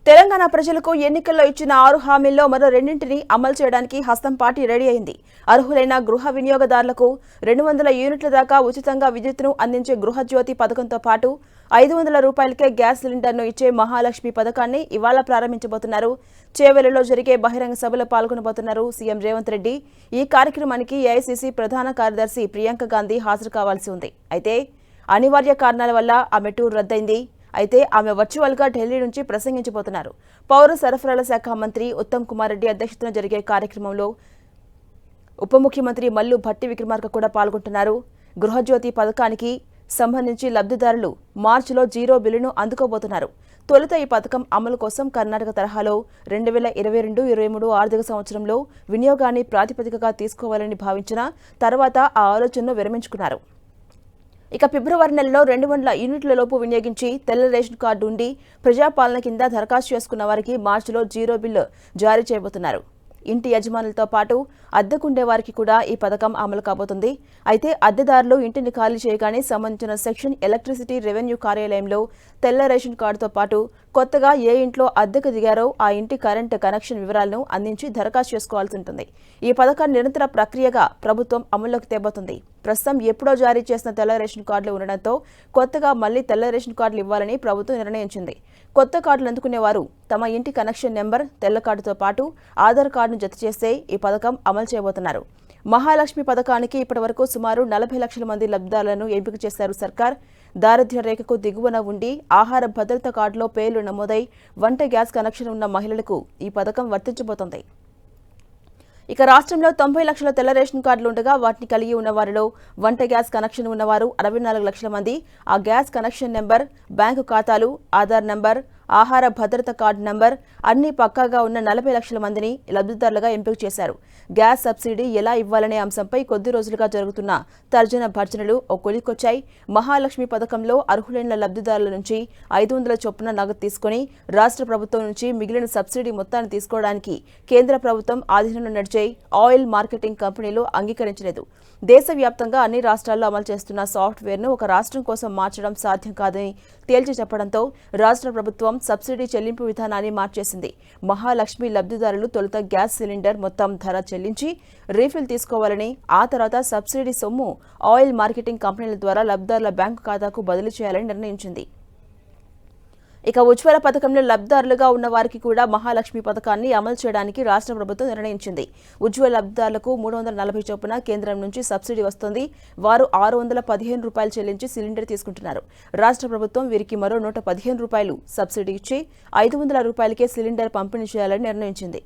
తెలంగాణ ప్రజలకు ఎన్నికల్లో ఇచ్చిన 6 హామీల్లో మరో రెండింటిని అమలు చేయడానికి హస్తం పార్టీ రెడీ అయింది. అర్హులైన గృహ వినియోగదారులకు 200 యూనిట్ల దాకా ఉచితంగా విద్యుత్తును అందించే గృహజ్యోతి పథకంతో పాటు 500 రూపాయలకే గ్యాస్ సిలిండర్ను ఇచ్చే మహాలక్ష్మి పథకాన్ని ఇవాళ ప్రారంభించబోతున్నారు. చేవెళ్లలో జరిగే బహిరంగ సభలో పాల్గొనబోతున్నారు సీఎం రేవంత్ రెడ్డి. ఈ కార్యక్రమానికి ఏఐసీసీ ప్రధాన కార్యదర్శి ప్రియాంక గాంధీ హాజరు కావాల్సి ఉంది. అయితే అనివార్య కారణాల వల్ల ఆమె టూర్ రద్దయింది. అయితే ఆమె వర్చువల్ గా ఢిల్లీ నుంచి ప్రసంగించబోతున్నారు. పౌర సరఫరాల శాఖ మంత్రి ఉత్తమ్ కుమార్ రెడ్డి అధ్యక్షతన జరిగే కార్యక్రమంలో ఉప ముఖ్యమంత్రి మల్లు భట్టి విక్రమార్క కూడా పాల్గొంటున్నారు. గృహజ్యోతి పథకానికి సంబంధించి లబ్ధిదారులు మార్చిలో 0 బిల్లును అందుకోబోతున్నారు. తొలుత ఈ పథకం అమలు కోసం కర్ణాటక తరహాలో 2022-23 ఆర్థిక సంవత్సరంలో వినియోగాన్ని ప్రాతిపదికగా తీసుకోవాలని భావించిన తర్వాత ఆ ఆలోచనను విరమించుకున్నారు. ఇక ఫిబ్రవరి నెలలో 200 యూనిట్ల లోపు వినియోగించి తెల్ల రేషన్ కార్డు ఉండి ప్రజాపాలన కింద దరఖాస్తు చేసుకున్న వారికి మార్చిలో 0 బిల్లు జారీ చేయబోతున్నారు. ఇంటి యజమానులతో పాటు అద్దెకుండే వారికి కూడా ఈ పథకం అమలు కాబోతుంది. అయితే అద్దెదారులు ఇంటిని ఖాళీ చేయగానే సంబంధించిన సెక్షన్ ఎలక్ట్రిసిటీ రెవెన్యూ కార్యాలయంలో తెల్ల రేషన్ కార్డుతో పాటు కొత్తగా ఏ ఇంట్లో అద్దెకు దిగారో ఆ ఇంటి కరెంటు కనెక్షన్ వివరాలను అందించి దరఖాస్తు చేసుకోవాల్సి ఉంటుంది. ఈ పథకాన్ని నిరంతర ప్రక్రియగా ప్రభుత్వం అమల్లోకి తేబోతుంది. ప్రస్తుతం ఎప్పుడో జారీ చేసిన తెల్ల రేషన్ కార్డులు ఉండడంతో కొత్తగా మళ్లీ తెల్ల రేషన్ కార్డులు ఇవ్వాలని ప్రభుత్వం నిర్ణయించింది. కొత్త కార్డులు అందుకునేవారు తమ ఇంటి కనెక్షన్ నెంబర్, తెల్ల కార్డుతో పాటు ఆధార్ కార్డును జత చేస్తే ఈ పథకం అమలు చేయబోతున్నారు. మహాలక్ష్మి పథకానికి ఇప్పటివరకు సుమారు 40 లక్షల మంది లబ్ధిదారులను ఎంపిక చేశారు సర్కార్. దారిద్ర్య రేఖకు దిగువన ఉండి ఆహార భద్రత కార్డులో పేర్లు నమోదై వంట గ్యాస్ కనెక్షన్ ఉన్న మహిళలకు ఈ పథకం వర్తించబోతోంది. ఇక రాష్ట్రంలో 90 లక్షల తెల్ల రేషన్ కార్డులు ఉండగా వాటిని కలిగి ఉన్న వారిలో వంట గ్యాస్ కనెక్షన్ ఉన్నవారు 64 లక్షల మంది. ఆ గ్యాస్ కనెక్షన్ నెంబర్, బ్యాంకు ఖాతాలు, ఆధార్ నెంబర్, ఆహార భద్రత కార్డు నంబర్ అన్ని పక్కాగా ఉన్న 40 లక్షల మందిని లబ్ధిదారులుగా ఎంపిక చేశారు. గ్యాస్ సబ్సిడీ ఎలా ఇవ్వాలనే అంశంపై కొద్ది రోజులుగా జరుగుతున్న తర్జన భర్జనలు ఓ కొలికొచ్చాయి. మహాలక్ష్మి పథకంలో అర్హులైన లబ్ధిదారుల నుంచి 500 చొప్పున నగదు తీసుకుని రాష్ట్ర ప్రభుత్వం నుంచి మిగిలిన సబ్సిడీ మొత్తాన్ని తీసుకోవడానికి కేంద్ర ప్రభుత్వం ఆధీనంలో నడిచే ఆయిల్ మార్కెటింగ్ కంపెనీలు అంగీకరించలేదు. దేశవ్యాప్తంగా అన్ని రాష్ట్రాల్లో అమలు చేస్తున్న సాఫ్ట్వేర్ను ఒక రాష్ట్రం కోసం మార్చడం సాధ్యం కాదని తేల్చి చెప్పడంతో రాష్ట్ర ప్రభుత్వం సబ్సిడీ చెల్లింపు విధానాన్ని మార్చేసింది. మహాలక్ష్మి లబ్ధిదారులు తొలుత గ్యాస్ సిలిండర్ మొత్తం ధర చెల్లించి రీఫిల్ తీసుకోవాలని, ఆ తర్వాత సబ్సిడీ సొమ్ము ఆయిల్ మార్కెటింగ్ కంపెనీల ద్వారా లబ్ధిదారుల బ్యాంకు ఖాతాకు బదిలీ చేయాలని నిర్ణయించింది. ఇక ఉజ్వల పథకంలో లబ్ధిదారులుగా ఉన్న వారికి కూడా మహాలక్ష్మి పథకాన్ని అమలు చేయడానికి రాష్ట్ర ప్రభుత్వం నిర్ణయించింది. ఉజ్వల లబ్ధిదారులకు 340 చొప్పున కేంద్రం నుంచి సబ్సిడీ వస్తుంది. వారు 615 రూపాయలు చెల్లించి సిలిండర్ తీసుకుంటున్నారు. రాష్ట్ర ప్రభుత్వం వీరికి మరో 115 రూపాయలు సబ్సిడీ ఇచ్చి 500 రూపాయలకే సిలిండర్ పంపిణీ చేయాలని నిర్ణయించింది.